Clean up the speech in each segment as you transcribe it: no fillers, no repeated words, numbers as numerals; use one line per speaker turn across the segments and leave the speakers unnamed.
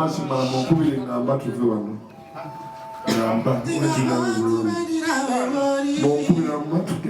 amashimba mukubire ngamba tuve wano. Ngamba wajina wewe. Mukubira matuke.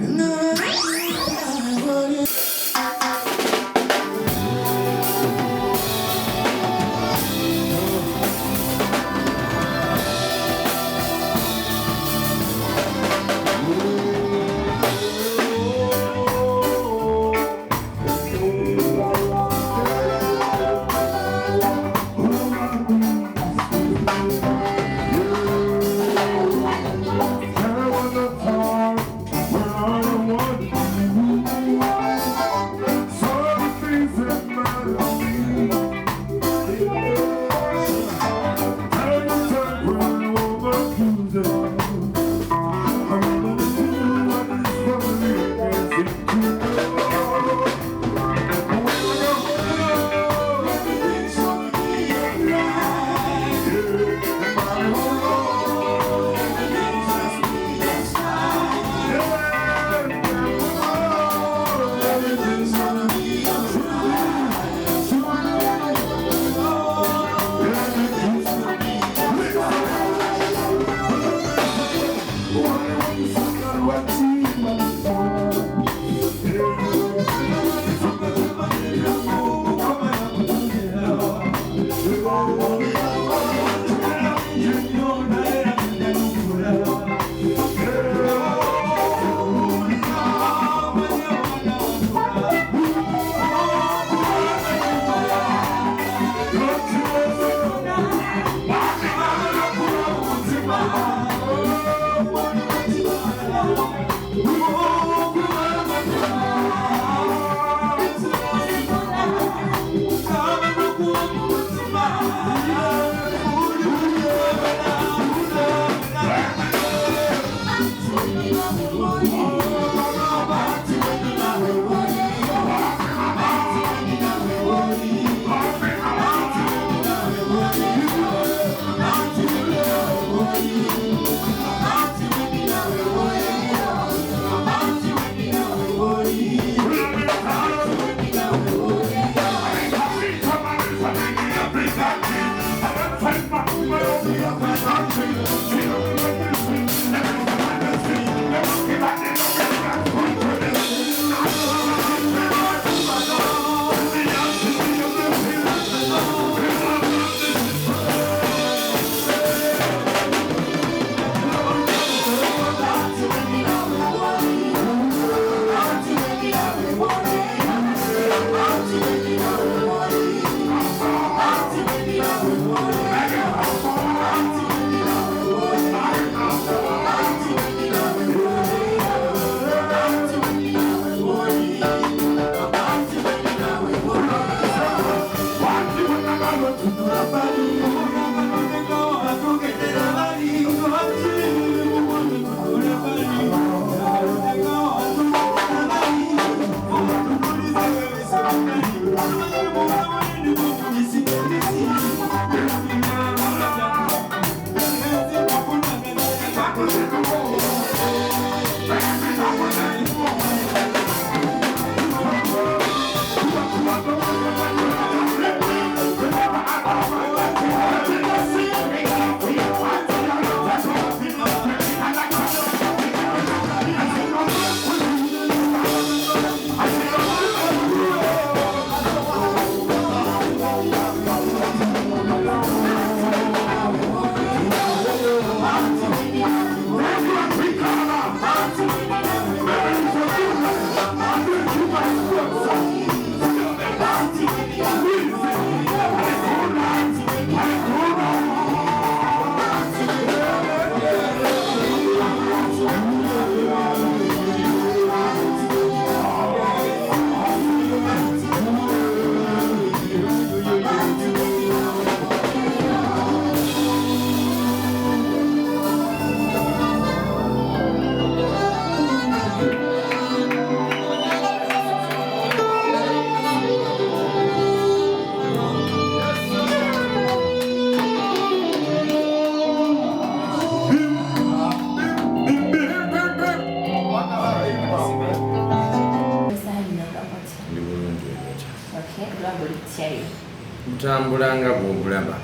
Tutambulanga bw'obulaba.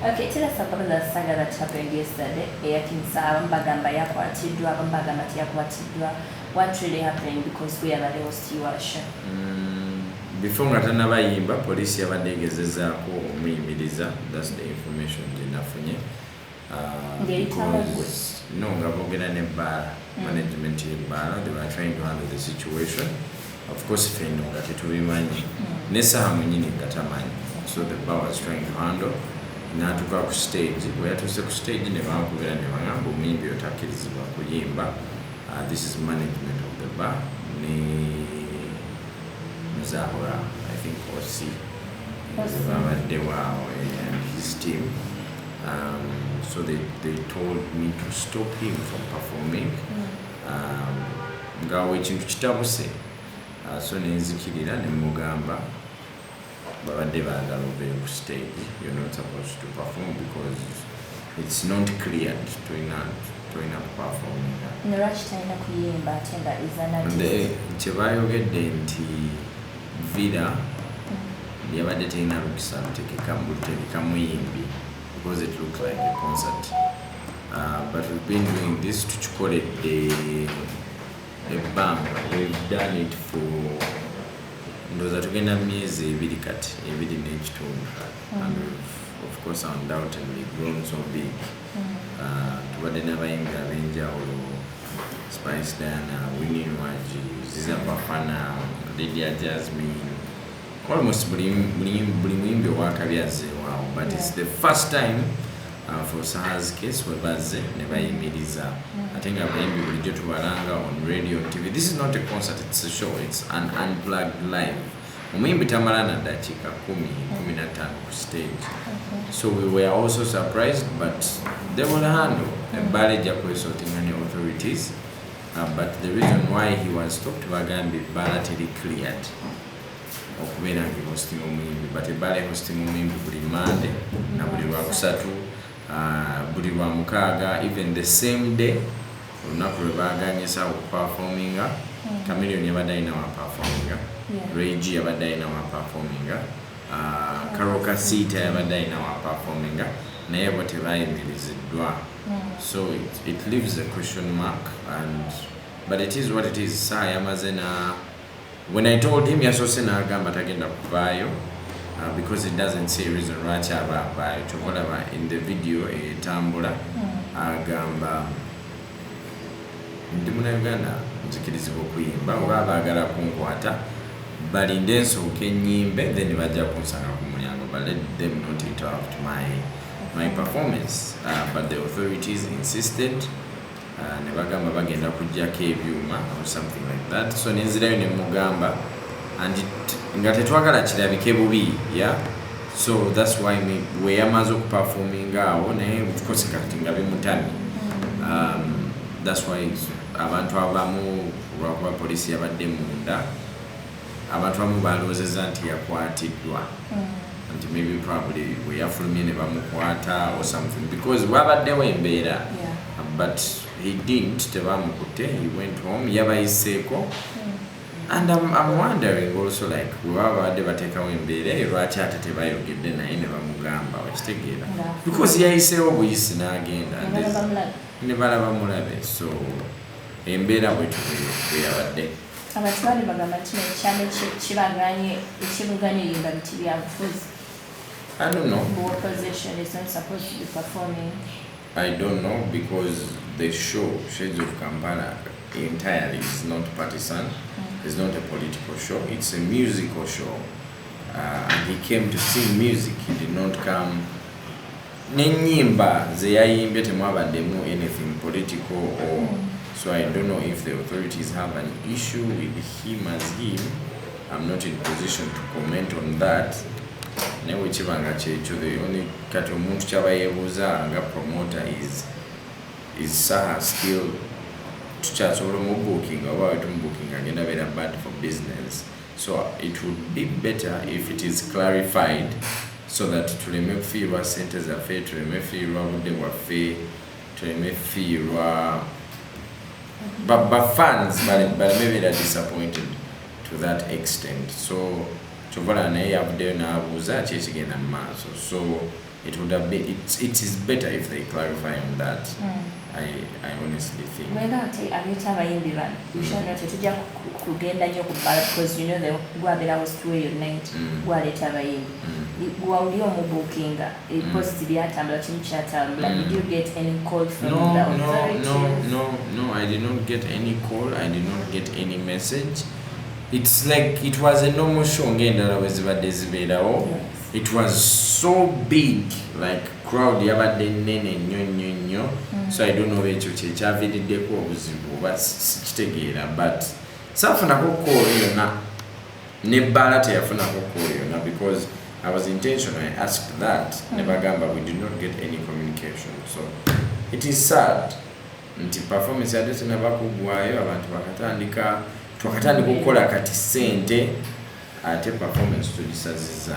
Okay, tell us about the saga that happened yesterday. Bagamba yakwatiddwa, Bagamba tiyakwatiddwa. What really happened, because we are the host you are sure.
Before nga tannabayimba poliisi yabadde egezezaako omuyimiriza. That's the information gye nafunye. No, nga boogera n'ebbaala management y'ebbaala, they were trying to handle the situation. Of course fenno nga tetubimanyi n'essaawa mwennyini nga tamanyi, so the bar was trying to handle. N'atuuka ku stage, bwe yatuuse ku stage ne bankubira ne baŋŋamba omuyimbi oyo takkirizibwa kuyimba. This is management of the bar ne Muzahura, I think OC babadde waawo and his team. So they told me to stop him from performing. Ngawe ekintu kitabuse. So nenzikirira ne mugamba babadde baagala obeere ku stage. You're not supposed to perform because it's not cleared to performing. Kyebayogedde nti Vida yabadde terina lukisa lutegeka muyimbi because it looked like a concert. But we've been doing this tukikoledde ebbanga. We've done it for ndowooza tugenda myezi ebiri kati, ebiri n'ekitundu. And we've of course undoubtedly grown so big. Tubadde n'abayimbi ab'enjawulo, Spice Diana, Winnie Nwaji, Ziza Bafana, Lydia Jasmine, almost buli muyimbi owakabi azze waawo. But it's the first time for Saha's case we bazze ne bayimiriza. Ate nga abayimbi bulijjo tubalanga on radio and TV. This is not a concert, it's a show, it's an unplugged live. Omuyimbi tamala na dakiika 10-15 ku stage. So we were also surprised, but they will handle. Ebbaala ejja kwesortinga ne authorities. But the reason why he was stopped bagambye ebbaala teri cleared okubeera nga hosting omuyimbi, but ebbaala hosting omuyimbi buli Monday na buli Lwakusatu, buli Lwamukaaga, even the same day olunaku lwe baaganyisa okuperforminga. Chameleon yabadde alina wa performinga, Ray G yabadde alina wa performinga, Karoka Sita yabadde alina wa performinga, naye bo tebayimiriziddwa. So it leaves a question mark, but it is what it is. Saa yamaze na when I told him yasoose n'agamba tagenda kuvaayo because it doesn't say reason lwaki aba avaayo. Kyokolaba in the video etambula agamba ndi Munnayuganda nzikirizibwa okuyimba, oba baagala kunkwata balinde nsooke ennyimbe then bajja kunsanga ku mulyango, but let them not interrupt my performance. But the authorities insisted ne bagamba bagenda kujjako ebyuma or something like that. So nenzirayo ne mugamba nga tetwagala kirabike bubi, yeah. So that's why we yamaze okuperforminga awo naye tukose kati nga bimutamye. That's why abantu abamu lwakuba poliisi yabadde munda, abantu abamu balowoozezza nti yakwatiddwa, nti maybe probably we yafulumye ne bamukwata or something because wabaddewo embeera. But he didn't, tebamukutte, he went home, yabayiseeko. And I'm wondering also like wabadde bateekawo embeera lwaki ate tebayogedde naye ne bamugamba wakitegeera because yayiseewo buyisi n'agenda ne balaba mulabe. So embeera bwe yabadde.
Abantu bali bagamba kino ekyalo kibaganye ekibuganyirira biti byabufuzi.
I don't know.
The opposition is not supposed to be performing.
I don't know because the show Shades of Kampala entirely is not partisan. It's not a political show. It's a musical show. And he came to sing music. He did not come. Nenyimba ze yayimbye temwabaddemu anything political or so. I don't know if the authorities have an issue with him as him. I'm not in position to comment on that. Newe kibanga kyekyo, the only kati omuntu kyaba yeebuuza nga promoter is Saha still tukyasobola omubooking oba wetumubooking agenda beera bad for business. So it would be better if it is clarified so that tuleme kufiirwa sente zaffe, tuleme fiirwa budde bwaffe, tuleme fiirwa but fans baleme beera disappointed to that extent. So chovala naye yavuddeyo n'abuuza ki ekigenda mu maaso. So it would have been, it is better if they clarify on that. I honestly think.
Mwenda ate abeta abayimbi bano ushana tetujja kugenda nnyo ku bbala because you know the gwabera was to your night gwaleta abayimbi gwawuli omubuukinga post lyatambula kimu kyatambula. Did you get any call from the authorities?
No, I did not get any call. I did not get any message. It's like it was a normal show ngenda wezibadde zibeerawo. It was so big, like crowd yabadde nene nnyo. So I don't know ekyo kyekyaviiriddeko obuzibu oba sikitegeera, but safunako call yonna nebbaala teyafunako call yonna because I was intentional. I asked that. Nebagamba we did not get any communication. So it is sad nti performance yadde tenabakugwayo abantu bakatandika okukola kati sente ate performance tugisaziza.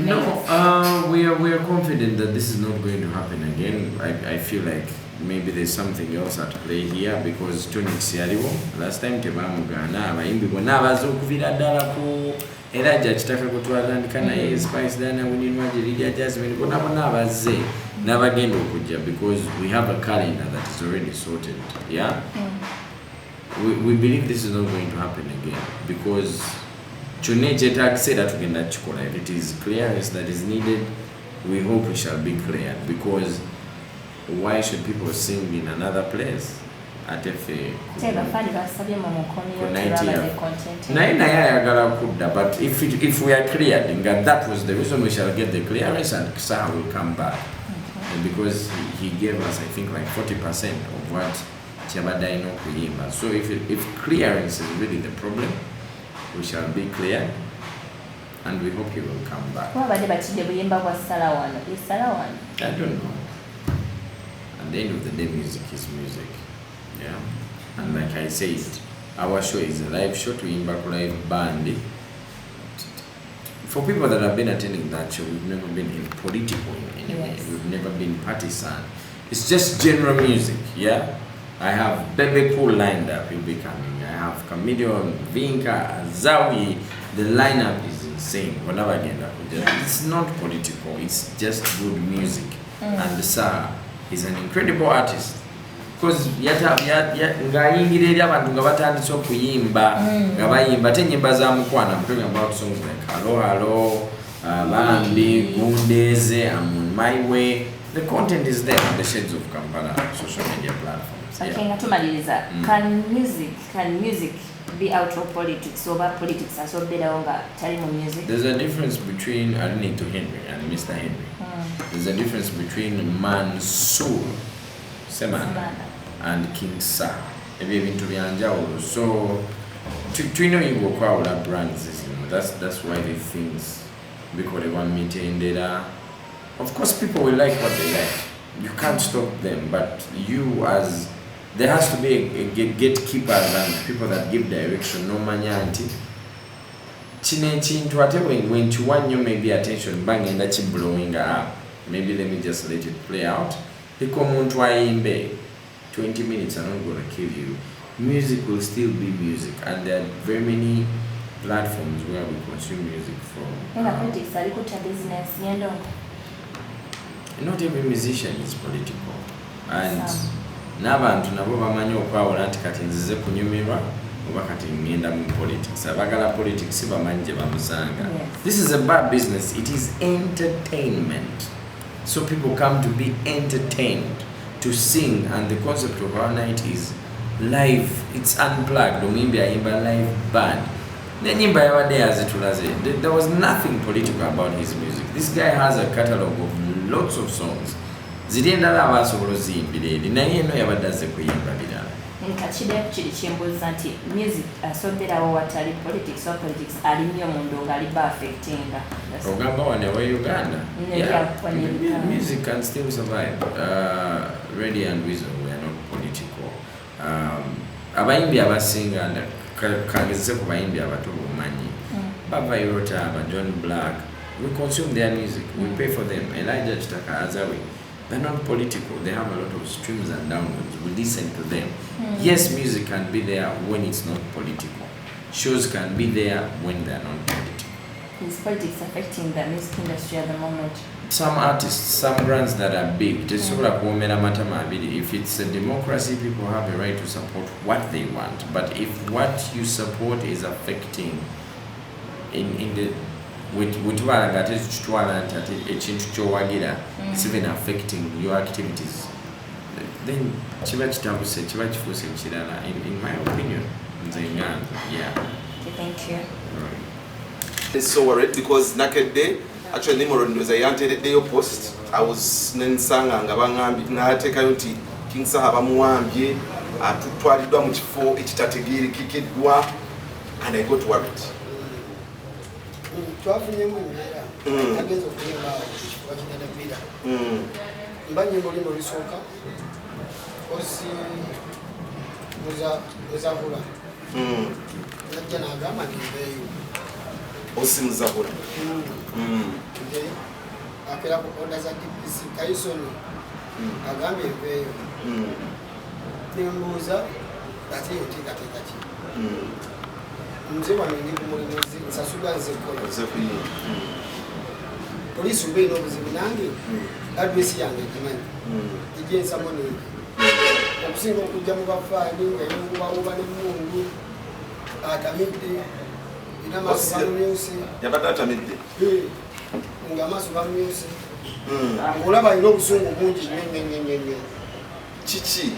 No, we are confident that this is not going to happen again. I feel like maybe there's something else at play here because Tonix yaliwo last time tebamugana abayimbi bonna abaza okuvira ddala ku era jakitaka kutwalandika naye Spice Dana Winnie Lydia Jasmine bonna abazze n'abagenda okujja because we have a calendar that is already sorted. We believe this is not going to happen again because kyonna said tugenda kikola. If it is clearance that is needed, we hope we shall be cleared because why should people sing in another place? But if we are cleared, and that was the reason we shall get the clearance and Kisa will come back. And because he gave us, I think, like 40% of what Chabadaino Kuyimba. So if clearance is really the problem, we shall be cleared and we hope he will come back. I don't know. At the end of the day, music is music. And like I said, our show is a live show to Imbaku Live Band. For people that have been attending that show, we've never been in political in any way. We've never been partisan. It's just general music, I have Bebe Cool lined up, he'll be coming. I have Chameleon, Vinka, Azawi. The lineup is insane. Whenever again, it's not political, it's just good music. And Sarah is an incredible artist. Because ngayingira eri abantu nga batandise okuyimba nga bayimba te ennyimba za mukwana. I'm talking about songs like Hello Hello, Bambi, Gundeze, I'm on my way. The content is there on the Shades of Kampala social media platforms. Can music be out of politics or politics as well? Music? There's a difference between Arinito Henry and Mr. Henry. There's a difference between Mansour Semana and King Sa. So to know you go crowd brands, that's why the things because they want me to end it. Of course people will like what they like. You can't stop them, but there has to be a gatekeepers and people that give direction. No manyanti. When you want you maybe attention banging that you blowing up. Maybe let me just let it play out. 20 minutes are not going to kill you. Music will still be music, and there are very many platforms where we consume music from. Not every musician is political, and n'abantu nabo bamanyi okwawula nti kati nzize kunyumirwa oba kati ngenda mu politics. Abagala politics bamanyi gye bamusanga. This is a bad business. It is entertainment. So people come to be entertained, to sing, and the concept of our night is live. It's unplugged. Omimbi ayimba live band. There was nothing political about his music. This guy has a catalog of lots of songs. Ziriendala abasobola oziyimbira eri naye eno yabadde azze kuyimba birala. Nkakideko kiri kyembuuza nti music asomberawo watali politics or politics ali nnyo mu ndongo aliba affectinga. Ogamba wane wa Uganda? Music can still survive. Ready and Weasel were not political. Abayimbi abasinga kageze ku bayimbi abato bumanyi. Baba Yorota, John Black, we consume their music. We pay for them. Elijah Chitaka Azawi. they're not political. They have a lot of streams and downloads. We listen to them. Yes, music can be there when it's not political. Shows can be there when they're not political.
Is politics affecting the music industry at the moment?
Some artists, some brands that are big, if it's a democracy, people have a right to support what they want. But if what you support is affecting in the it's even affecting your activities, then in my opinion, yeah.
Okay, thank you.
It's so worried because naked day, actually Nimorod was a young day post. I was Nensanga Ngabangambi Nateka Yuti, King Sahaba Muambi, to Twadi Dom for each category, Kikidwa, and I got worried. Osim Zahura.
Okay. Akela ko order za DPC Kaisono. Agambe veyo. Nimbuza ati yotika tekati. Mzee wanenge kumulimozi nsasuba nzekola.
Zefuyi.
Police ube no buzibinange. Advisi yange kimani. Igenza moni. Okusinga okujja mu bafani ngayunguba uba ne mungu. Atamide
Yabata midde.
Ngamaso bamyose. Ngolaba ino busungu bungi nyenyenyenyenye.
Chichi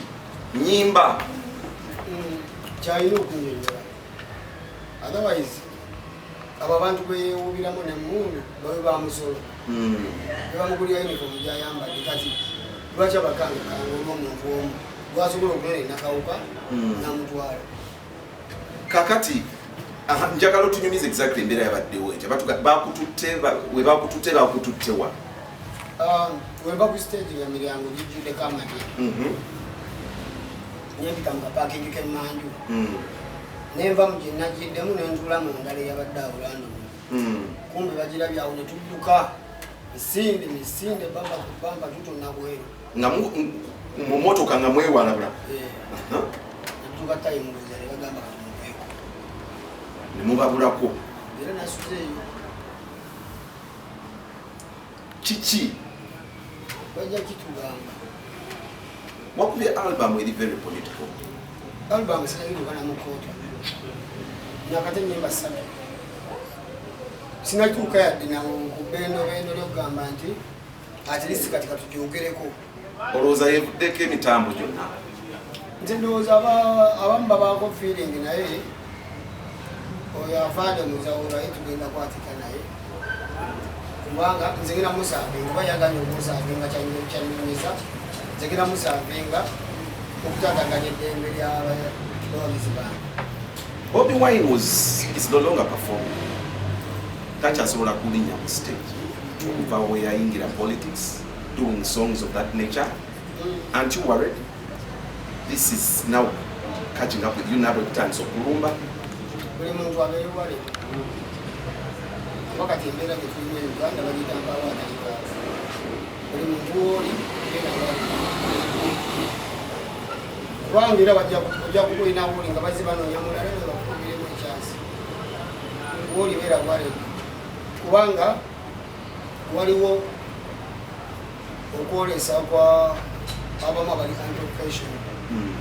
nyimba.
Chaino kunyenyera. Otherwise abantu beyubiramo ne mungu bawe bamusolo. Bamugulya uniform yayamba dikazi. Lwacha bakanga kango omuntu gwasobola okulera nakawuka na mutwala.
Kakati njagala otunyumiza exactly embeera yabaddewo ekyo we bakututte bakututtewa
weba ku stage ya miryango gijjudde kamati nyembika mu kapakingi k'emmanju nenva mu gye nagiddemu nentuula mu ngalo eyabadde awulando kumbe bagirabyawo ne tudduka misinde bamba ku bamba tutonna bweru
nga mu motoka nga mwewalabula
netuka tayimu ndoza ne bagamba
nemubabulako
era nasuzeeyo
kiki
bajja kitugamba
wakubye album eri very political
album sinagirukana mu koota nakate nyimba 7 sinatuuka yadde ku bendo lyokugamba nti at least katika tugyogereko
olowooza yevuddeko emitambo gyonna
nze ndowooza abamu babaako feeling naye oyo afaade muzawula tugenda kwatika naye kubanga nzegera musavinga bayaganya omusavinga kyanyumiza nzegera musavinga okutataganya eddembe ly'abalowalizi bange.
Bobi Wine is no longer performing. Takyasobola kulinnya ku stage okuva we yayingira politics doing songs of that nature. Aren't you worried? This is now catching up with you now times of kulumba.
Buli muntu abeere wale wakati embeera gye tulina Uganda bagiyita mpaawanalika buli muntu oli genda wale kubanga era bajja kukulina woli nga bazze banoonya mulala ne bakubiremu ekyasi woli beera wale kubanga waliwo okwolesa kwa abamu abali anti-occupation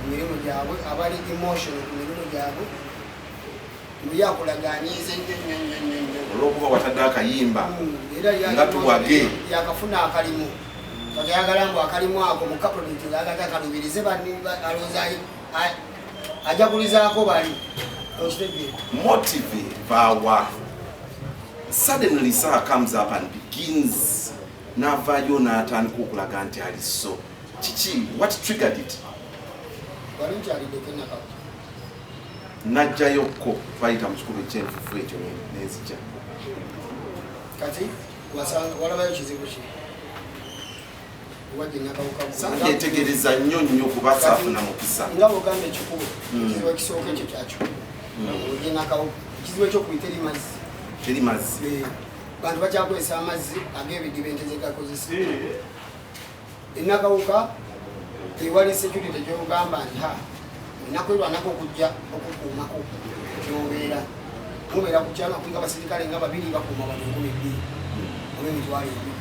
emirimu gyabwe abali emotional ku mirimu gyabwe yakulaganize
olwokuba watadde akayimba nga tubwage
yakafuna akalimu kakayagala mbu akalimu ako mu kapoliti ngagata akalubirize alowooza ajagulizaako bali okitegeera
motive bawa. Suddenly Sarah comes up and begins navayo n'atandika okulaga nti ali so kiki what triggered it
wali nkyaliddeko enakawo
najjayokko twayita mu kikubo ekyenfufu ekyo nezija
kati walabayo kizibu ki wadde nakawuka
yetegereza nnyo kuba saafuna mukisa
nga bwogamba ekikubo ekizibu ekisooka ekyo kyakyo ogye nakawuka ekizibu ekyokuyita eri mazzi bantu bakyakozesa amazzi ag'ebidiba ente zegakozesa enakawuka ewali security gyogamba nti enakwirwa nako okujja okukuumako kyobeera mubeera ku kyama kulinga abasirikale nga babiri bakuuma bano 12 oba emitwalo ebiri.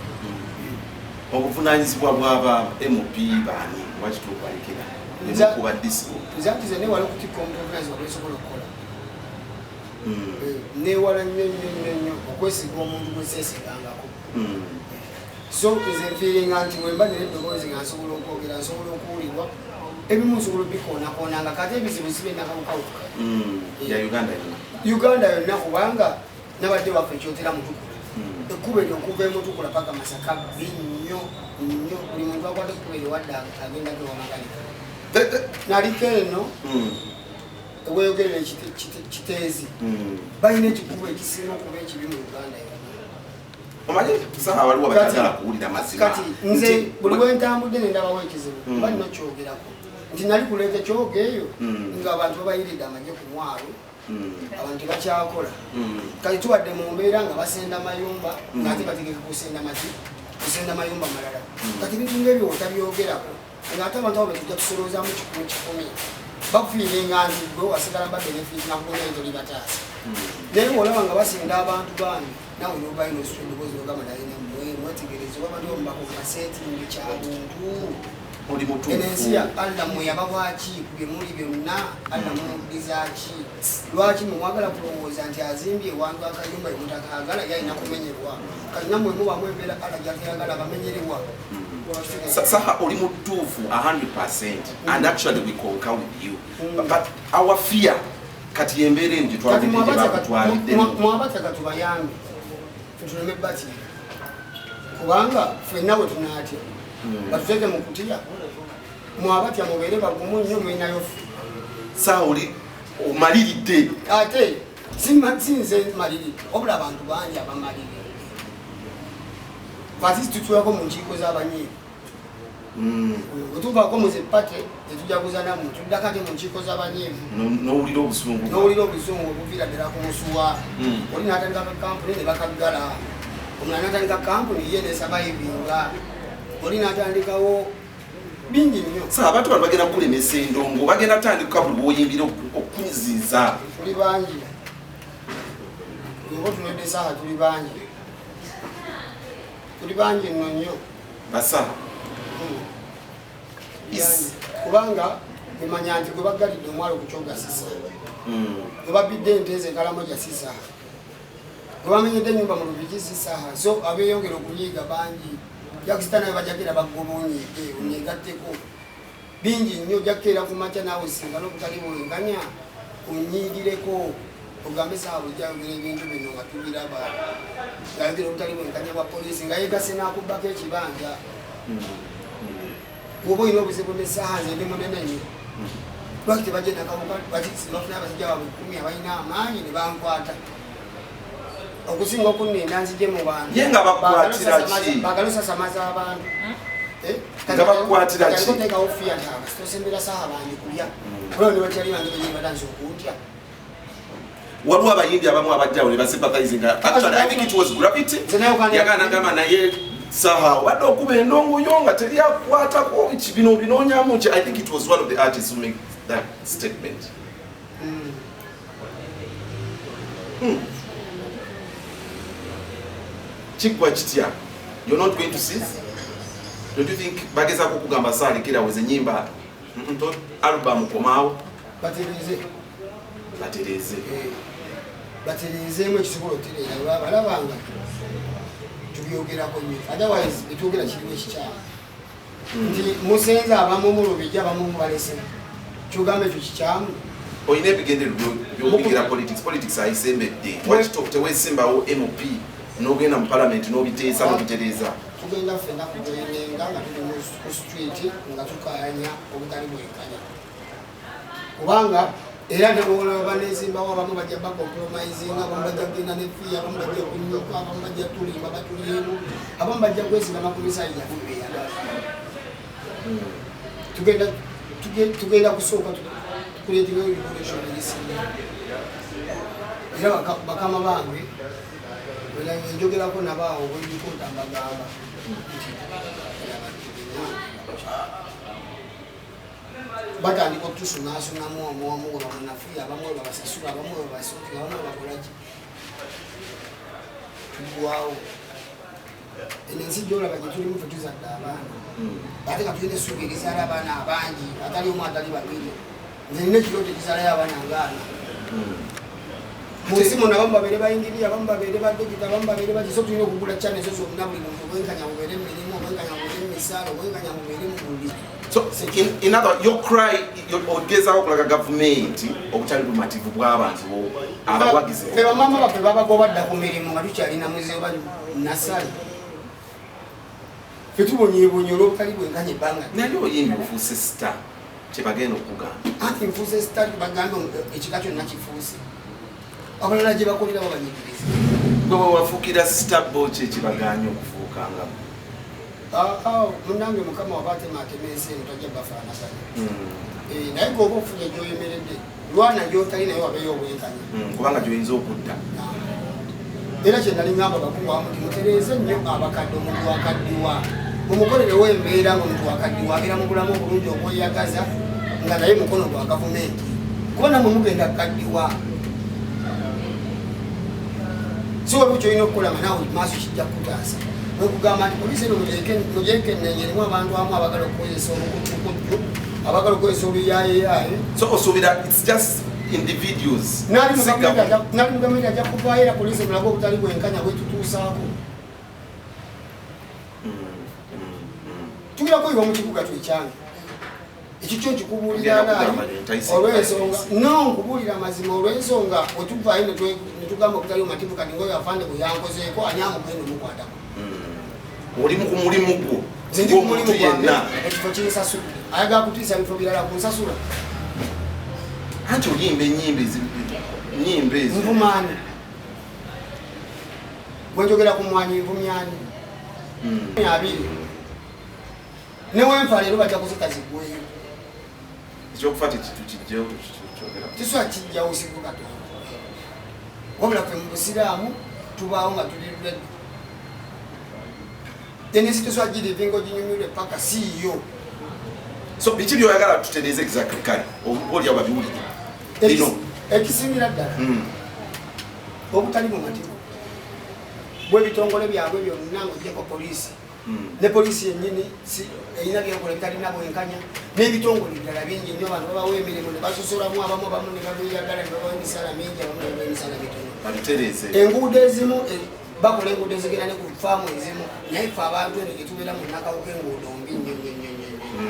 Obuvunanyizibwa bw'aba MOP baani wakituubalekera nemukuba disco
nzatize newala okutikka omuvunanyizibwa bwesobola okukola newala nnyo okwesiga omuntu gweseesigangako. So nze nfiiringa nti bwe mba neddoboozi nga nsobola okwogera nsobola okuwulirwa ebimu nsobola obikoonanga kati ebizibu sibe nakawukawuka
ya
Uganda yonna kubanga nabadde waffe ekyotera mutukula ekkuba eryo okuva emutukula paka Masaka nnyo buli muntu akwata ekkuba eryo wadde agenda gewamagalika naliko eno eweyogerera kiteezi balina ekikuba ekisinga okuba ekibi mu Uganda
kati
nze buli wentambudde nendabawo ekizibu balina okyogerako nti nali kuleeta ekyoga eyo nga abantu babayiridde amagye ku mwalo abantu bakyakola kati tuwadde mu mbeera nga basenda mayumba ngaate bategeka kusenda mayumba malala kati bintu ngaebyo otabyogerako ngaate abantu abo betujja tusoloozamu 10 bakufiirenga nti gwe wasigala babenefit nakubonaezo libataasa naye olaba nga basenda abantu bangi nawe nobaina ositudebozi ogamba nalina mwetegereze oba bali omubaka okasetingi kyabuntu enensi ya Allah mwe yababwaki kubemuli byonna Allah mumudizaki lwaki mwagala kulowooza nti azimbye wantu akayumba emutakagala yalina kumenyerwa kati namwe muba mwembeera Allah gyatayagala bamenyerwa.
Saha oli mutuufu 100% and actually we concur with you but our fear kati embeera eno
mwabata katubayambe tuleme bati kubanga ffenna we tunaatya batuteke mu kutya mwabatya mubeere bagumu nnyo mwinayo
saa oli omaliridde
ate sinze maliridde obula abantu bangi abamalire batisi tutulako mu nkiiko z'abanyiivu wetuvaako muzepate tetujaguza namu tudda kati mu nkiiko z'abanyiivu
n'owulira
obusungu obuviira ddala ku musuwa oli natandika kampuni ne bakaggala omulala natandika kampuni ye nesabayivinga oli natandikawo bingi nnyo.
Abantu bano bagenda kukulemesa endongo bagenda tandika buli bwoyimbira okukunyiziza
tuli bangi ngo tunedde esaaha tuli bangi nno nnyo
basa
kubanga emanya nti gwe baggalidde omwalo okukyogasisa gwe babidde ente zekalamo jasisa gwe bamenyedde ennyumba mu lubiki sisaaha so abeeyongera okunyiiga bangi yakusita nawe bajakera bagobonyiike onyegatteko bingi nnyo jakkeera ku makya naawe singana okutali bwenganya onyiigireko ogambe saawa ojjayogera ebintu bino nga tubiraba yayogera obutali bwenkanya bwa poliisi nga yegase n'akubbako ekibanja oba olina obuzibu n'essaaha nze ndi munene nnyo lwaki tebagenda bafuna abasajja baabwe 10 abalina amaanyi ne bankwata okusinga okunninda nzije mu bantu
ye nga bakwatira ki
bagala osasamaza abantu
nga bakwatira ki
kalikoteekawo fiya ntaaba tosembera saaha bandi kulya olwo ne bakyali bange benyi batanza okuntya
waliwo abayimbi abamu abajjawo ne basympathize nga actually I think it was gravity yagana gamba naye saha wadde okuba endongoyo nga teryakwatako bino binoonyamu ki I think it was one of the artists who make that statement. Chikwa kitya you're not going to cease? Don't you think bageza kukugamba saalekera weze nyimba album komaawo
batereezeemu ekisobola otereera balabanga tubyogerako nnyo otherwise ekyogera kirimu ekikyamu nti musenze abamu mulubijja abamu mubalese kyogamba ekyo kikyamu
olina ebigendero byobigira politics ayisembedde teweesimbawo MOP n'ogenda mu parliament n'obiteesa n'obitereeza
tugenda ffenna kugendenga nga tuli ku street nga tukaanya obutali bwenkanya kubanga era neboola banezimbawo abamu bajja bakompromisinga abamu bajja kugenda nefiya abamu bajja kunyoka abamu bajja tulimba batuliemu abamu bajja kwesigama ku misayi yaffe beyagala tugenda kusooka tukuleetera regulation erisinga era bakama bange enjogerako nabaawo bweliko ntambagamba batandika okutusunaasunamu omwomu we bamanafuya abamu we babasasula abamu we babasukira abamu we bakolaki tugwawo eno ensi gyolaba gye tulimu tetuzadde abaana ate ka tulina essuuka erizaala abaana abangi atali omu atali babiri nze nina ekiro tekizalayo abaana ngaana munsi muno abamu babeere bayingiriya abamu babeere badegita abamu babeere baki so tulina okugula cyane ezo zonna buli muntu obwenkanya bubeere mu mirimu obwenkanya bubeere mu misaala obwenkanya bubeere mu buli.
So in other your cry ogeza okulaga government obutali bumativu bw'abantu abawagize
fe bamama baffe babagobadda ku mirimu nga tukyalina muze oba nasale fe tubonyeebonye olwobutali bwenkanya ebbanga
naye oyimbi ofuuse sita kyebagenda okugamba
anti nfuuse sita bagambe ekika kyonna kifuuse abalala gye bakolera babanyigiriza
gwe wewafuukira sita bo kyekibaganye okufuukangamu
munange mukama wabatema atema ensi eno tajja bafaanaganya naye gwoba ofunye gyoyemeredde lwana gyotali naye wabeeyo obwenkanya
kubanga gyoyinza okudda
era kyendali ngamba bakuwamu ti mutereeze nnyo abakadde omuntu wakaddiwa mumukolerewo embeera nga omuntu wakaddiwa abeera mu bulamu obulungi obweyagaza nga naye mukono gwa gavumenti kuba namwe mugenda kukaddiwa si waliwo kyolina okukola nga naawe maaso kijja kukutaasa okugamba nti poliisi eno mugyekenenye erimu abantu amu abagala okukozesa olukuttukuttu abagala okukozesa oluyaayeeyaaye
so osuubira its just individuals
nali mugavumenti ajja kuvaayo era poliisi mulaga obutali bwenkanya bwetutuusaako tugirako iba mu kibuga twekyange ekyo kyo nkikubuulira naali olw'ensonga no nkubuulira amazima olw'ensonga wetuvaayo netugamba okutali omativu kati ngaoyo afande bwe yankozeeko ani amugenda omukwatako
oli mu kumulimu gwo
nze mulimu yenna ekifo kinsasula ayagala kutiisa bifo birala kunsasula
anti oyimba enyimba ezo
nvumaani bwenjogera ku mwanyi nvumyani abiri newenfa leero bajja kuzita zigweyo
ekyokufa tekitu kijjawo
kiswa kijjawo sigo katonda wabula ffe mu busiraamu tubaawo nga tuli ready ensi teswagirivinga oginyumirwe paka siiyo
so biki byoyagala tutereeze exactly kale olya babiwulire bino
ekisingira ddala obutali mu mativu bw'ebitongole byabwe byonna ng'ogyeko poliisi ne poliisi yennyini erina byekola bitalina bwenkanya n'ebitongole ddala bingi nnyo abantu babawo emirimu ne basosolamu abamu ne babeyagala ne babawo emisaala mingi abamu ne babawo emisaala mitono
babitereeze
enguudo ezimu bakola enguudo ezigenda ne ku faamu ezimu naye ffe abantu eno getubeera mu nnakawuka enguudo mbi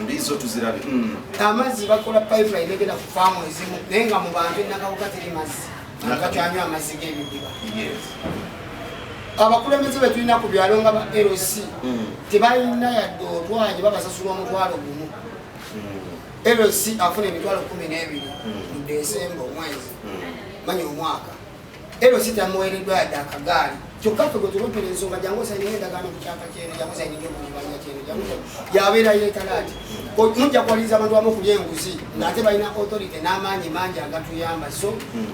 mbizo tuzirabe
amazzi bakola pipeline egenda ku faamu ezimu naye nga mu bantu ennakawuka teri mazzi gatyanywa amazzi g'ebidiba abakulembeze be tulina ku byalo nga ba LC tebalina yadde otwaje babasasula omutwalo gumu LC afuna emitwalo 12 mu Desemba omwezi manyi omwaka LC tamuweereddwa yadde akagaali kyokka ffe gwe tulopera ensonga jangu osayinga endagaano ku kyapa kyene jangu osayinga ekibanja kyene jangu yabeera yeetalaati mujja kuwaliriza abantu bamu okulya enguzi ng'ate balina authority n'amaanyi mangi agatuyamba so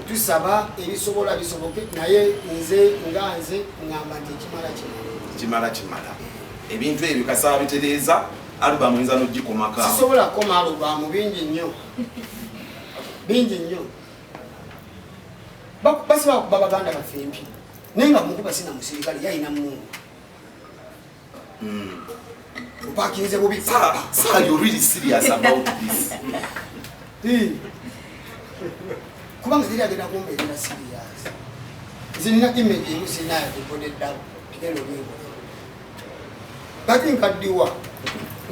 tusaba ebisobola bisoboke naye nze ngamba nti
kimala ebintu ebyo kasaba bitereeza alubamu oyinza n'ogikomako
sisobola kukoma alubamu bingi nnyo basiba kuba baganda baffe empi naye nga mukuba sina musirikale yayina mungu upakinze bubi
sir you're really serious about this
kubanga ziri agenda kumbeerera serious zirina image emu sinayo ekodeddawo kigenda obwengolo kati nkaddiwa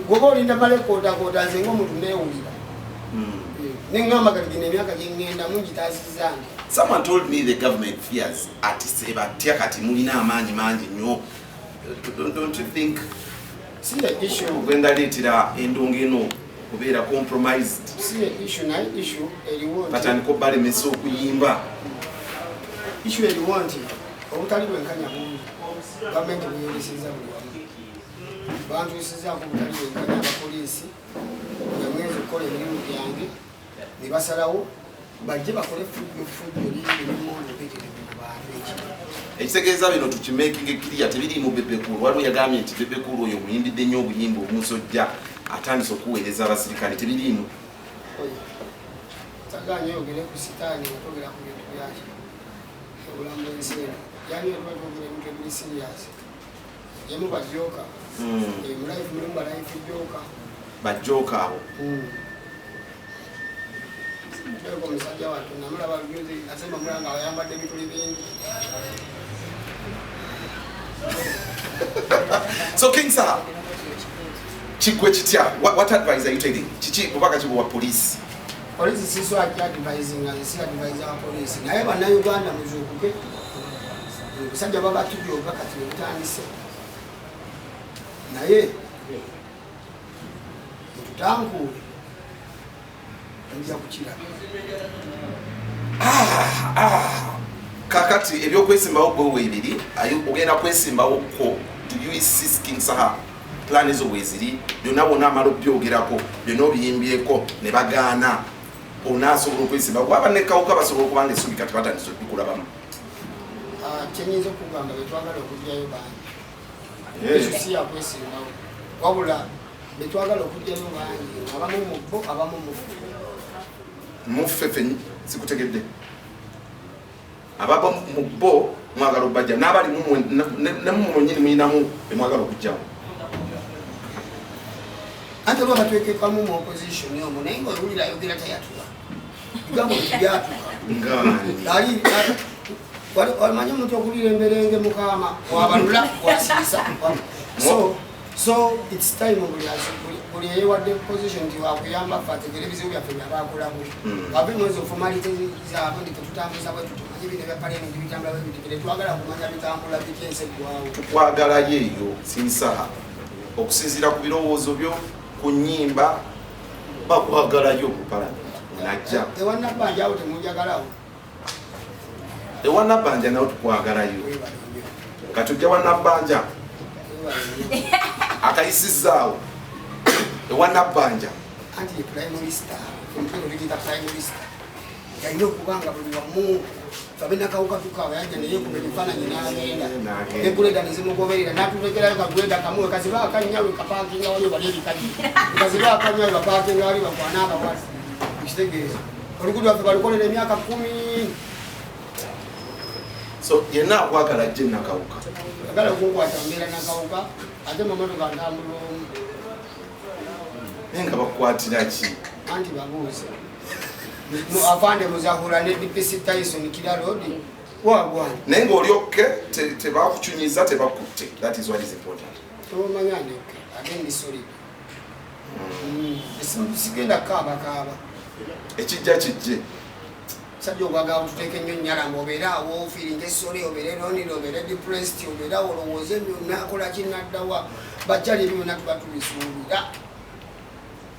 goba olinda malekoodakooda nze ngaomuntu neewulira neŋŋamba kati gino emyaka gyengenda mungitaasizange.
Someone told me the government fears ati sebatya kati mulina amaanyi mangi nnyo. Don't you think
see the issue
ogenda leetera endongo eno okubeera compromised?
See the issue naye issue eriwo nti
batandika balemesa okuyimba
issue eriwo nti obutali bwenkanya bungi gavumenti bweyoleseza buli wamu bantuusizaako obutali bwenkanya abapoliisi nga mwezi okukola emirimu gyange ne basalawo bajje bakole fujjo lirimu olupitirivu mu bantu
ekitegeeza bino tukimaking clear tebiri mu Bebe Cool waliwo yagambye nti Bebe Cool oyo muyimbidde nnyo obuyimba omusojja atandise okuweereza abasirikale tebiriimu
tagaanye oyogere ku sitaani nga togera ku bintu byaki obulamu bw'ensi eno yani olwatogera ebintu ebiri serious yemu bajooka mulife mulimu balife jooka
bajooka abo
eko omusajja wattu namulaba lujuzi asemba mulanga ayambadde ebituli bingi
so King Sir chikwe kitya what advice are you taking chichi bubaka chibuwa police
police siso advising and si advising our police naye bannayuganda muzuukuke omusajja baba tujooga kati netutandise naye tutankuule ojja kukira
kakati ebyokwesimbawo gwe weebiri ogenda kwesimbawo ko do you insist King Sir plan ezo bweziri byonna bona amala obyogerako byonna obiyimbyeko ne bagaana onaasobola okwesimbawo kuba bannekawuka basobola okubanga essubi kati batandise okukulabamu
kyenyinza okugamba betwagala okugyayo bangi ekyo si yakwesimbawo wabula betwagala okugyayo bangi abamu mubbo abamu
muffe sikutegedde ababa mubbo mwagala obajja n'abali nemumwenyini muyinamu emwagala okugjawo
ate lwa batwekekamu mu opposition omu naye ngaowulira ayogera tayatuka bigambo byatuka walimanye omuntu okulira emberenge mukama wabalula wasiisa so it's time buli eyewadde position nti wakuyamba ffe ategere ebizibu byaffe byabakulamu wabe mwezi ofumalite zaabo ndi tetutambuza bwe tutumanyi bino bya parliament bitambula bwe bitikire twagala kumanya bitambula bityense gwawo
tukwagalayo eyo sinsaha okusinziira ku birowoozo byo ku nnyimba bakwagalayo mu parliament najja
ewanabbanja awo temunjagalawo
ewanabbanja nawo tukwagalayo katujja wanabbanja akayisizaawo ewanabbanja
anti ye prime minister oligita prime minister yalina okubanga buli wamu fabenakawuka tukawa yajja neyekuba ebifaananyi n'agenda neguleda nezimugoberera natutekerayo kaguleda kamuwe kaziba akanyawe kapakinga wali bali ebikadi kaziba akanyawe bapakinga wali bakwana abakwasi ekitegeeza olugudu waffe balukolera emyaka 10
so yenna akwagala jje nakawuka
agala okunkwata mbeera nakawuka ate mamotoka ntambula omu
naye nga bakukwatira ki
anti babuuze afande muzahura ne DPC Tyson Kiralodi wagwana
naye ng'olyokke tebakuchunyiza tebakutte that is what is important
tomanyane again solid sigenda kaaba
ekijja kijje
sajja ogwaga tuteeke nnyo nnyalamba obeera awo feeling esole obeera lonely obeera depressed obeera olowooza byonna akola kinaddawa bajjali byonna tuba tubisuubira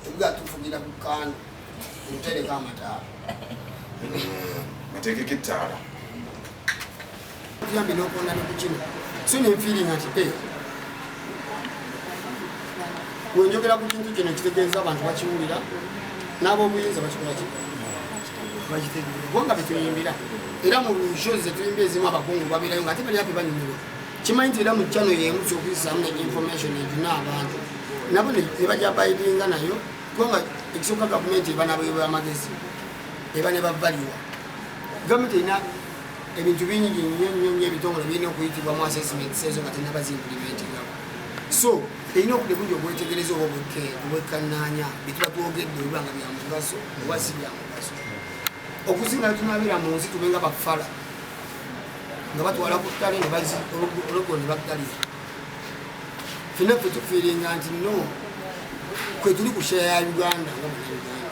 tubuga tufugira ku kando mutereka amataala
muteekeko ettaala
tuyambe n'okonda ne ku kino so ne feeling ati wenjogera ku kintu kino kitegeeza abantu bakiwulira n'ab'obuyinza bakikola ki bakitegeera kubanga betuyimbira era mu shows zetuyimba ezimu abakungu babeerayo nga ate bali ape banyumirwa kimanyi nti era mu chano y'emu kyokuyisaamu ne information egina abantu nabo ne bajja bayidinga nayo kubanga ekisooka gavumenti eba nabeebwa amagezi eba ne bavalibwa gavumenti erina ebintu bingi nnyo ebitongole birina okuyitibwamu assessment ezo nga tenabazimplementingako so erina okudde bungi obwetegereza oba obwekkannaanya byetuba twogedde ebibanga bya mugaso oba si bya mugaso okusinga tunabeera mu nsi tubenga bafala nga batwala ku ttale ologo ne baggalira fena ffe tufiiringa nti no kwe tuli ku share ya Uganda nga Uganda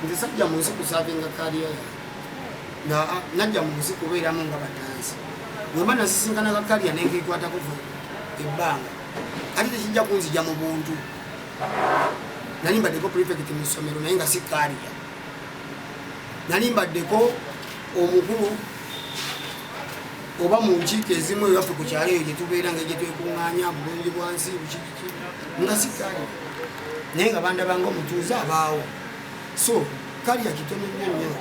nze sajja mu nsi kusavinga kaliya nga najja mu nsi kubeeramu nga bannansi bwemba nasisinkana kakaliya nenkekwatako ebbanga ate tekijja kunzija mu buntu nali mbaddeko prefect mu ssomero naye nga si kaliya nali mbaddeko omukulu oba mu nkiiko ezimu ewaffe ku kyalo eyo gyetubeera nga gyetwekuŋŋaanya bulungi bwansi bukikiki nga si kaliya naye nga bandabanga omutuuze abaawo so kaliya kitono nnyo nnyo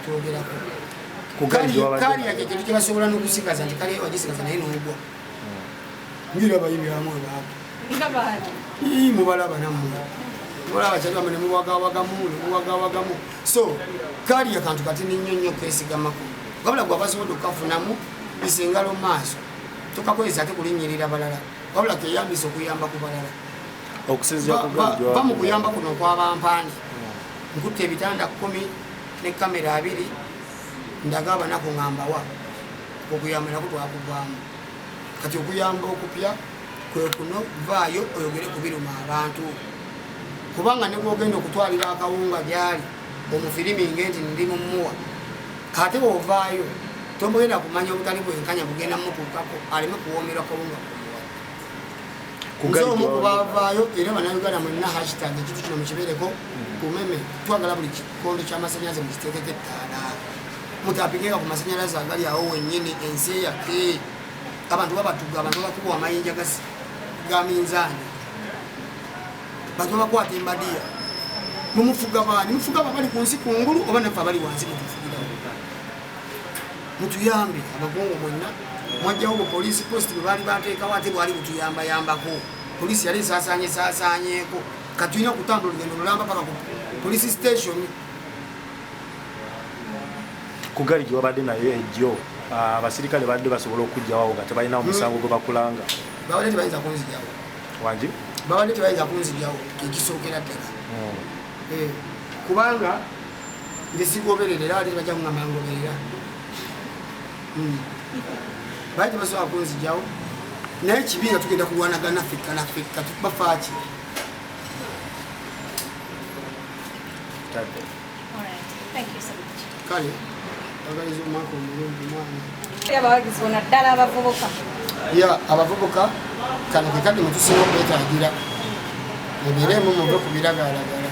twogerako
kugali
yake kitu kibasobola n'okusigaza nti kale wagisigaza naye n'ogwa ngira bayimbi bamwe baabo mubalaba nammwe mulaba kyali bamwe ne muwagawagamu so kali akantu kati ninnyo nnyo kwesigamako wabula gwabasobodde okukafunamu bisengalo mu maaso tokakozesa ate kulinnyirira balala wabula keyambisa okuyamba ku balala bamu kuyamba kuno okwabampaani nkutte ebitanda 10 ne kamera 2 ndaga abanaku ŋŋambawa okuyambirako twakuvaamu kati okuyamba okupya kwe kuno vaayo oyogere ku biruma abantu kubanga ne bwogenda okutwalira akawunga gyali omufiriminge nti ndi mumuwa ate bwovaayo tomugenda kumanya obutali bwenkanya bugenda mutuukako aleme kuwoomerwa kawunga nze omu kubavaayo era bannayuganda mwenna hashtag ekitu kino mukibeereko kumeme twagala buli kikondo ky'amasanyalaze mukiteekeko ettaala mutapikeka ku masanyalaze agali awo wennyini ensi eyake abantu babatuga abantu babakuba amayinja ga minzaani bantu babakwata embadiya mumufuga baani mufuga babali ku nsi kungulu oba naffe abali wansi mutufugirawo mutuyambe abakungu mwenna mwajjawo bupoliisi post bwe baali bateekawo ate bwali butuyambayambako poliisi yali esaasaanyeeko katulina okutambula olugendo lulamba paka ku poliisi station
kugali gye wabadde nayo ejjo abasirikale badde basobola okujjawawo nga tebalina omusango gwe bakulanga
babadde tebayinza kunzijawo
wangi
babadde tebayinza kunzijawo ekisookera ddala kubanga nze sigoberera era ate tebajja kuŋŋamba ngoberera baali tebasobola kunzijawo naye kibi nga tugenda kulwanagana fekka tubafaaki kale bagaliza omwaka omulungi mwana
abawagizi bona ddala abavubuka
abavubuka kano kekadde mwetusinga okwetaagira mubeeremu muve ku biragalalagala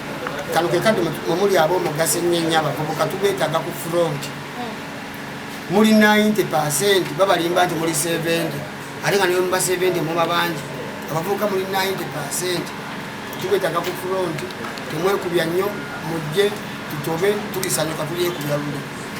kano kekadde mwemuli ab'omugaso ennyo abavubuka tubeetaaga ku front muli 90% babalimba nti muli 70 ate nga niwe muba 70 muba bangi abavubuka muli 90% tubeetaaga ku front temwekubya nnyo mujje tutobe tulisanyuka tulyekubya luli